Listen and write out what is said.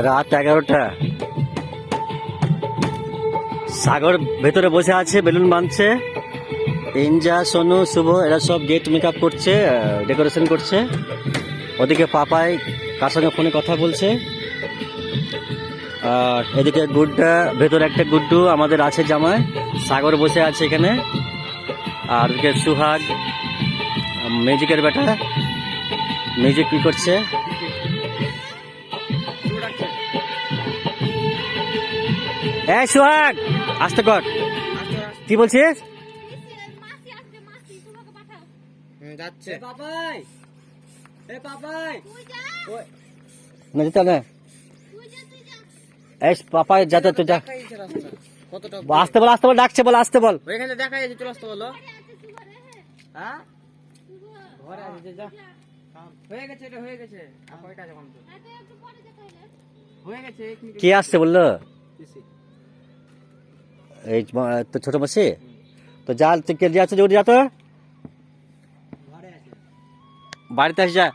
রাত 11টা। সাগর ভেতরে বসে আছে, বেলুন বাঁধছে। ইঞ্জা, সোনু, শুভ এরা সব গেট মেকআপ করছে, ডেকোরেশন করছে। ওদিকে পাপাই কার সঙ্গে ফোনে কথা বলছে। আর এদিকে গুড্ডা, ভেতরে একটা গুড্ডু আমাদের আছে জামাই। সাগর বসে আছে এখানে। আর ওদিকে সুহাগ, ম্যাজিকের বেটা। ম্যাজিক কি করছে? এই সুহাগ, আসতে কর। কি বলছিস? যাচ্ছে পাপাই, এ পাপাই না যেতে না। এই পাপাই যাতে তুই যা। কতটা আসতে বল, আসতে বল, ডাকছে বল, আসতে বল। ওইখানে দেখা যাচ্ছে, চলে আসতে বলো। হ্যাঁ ঘরে আছে যে, যা হয়ে গেছে, এটা হয়ে গেছে। আর কয়টা আছে বন্ধু? হয়ে গেছে, 1 মিনিট। কে আসছে বললো? এই তো ছোট মাসি। তো যা, তুই কে যাচ্ছে? যে যা তো ঘরে আছে। বাড়িতে আসি, যা।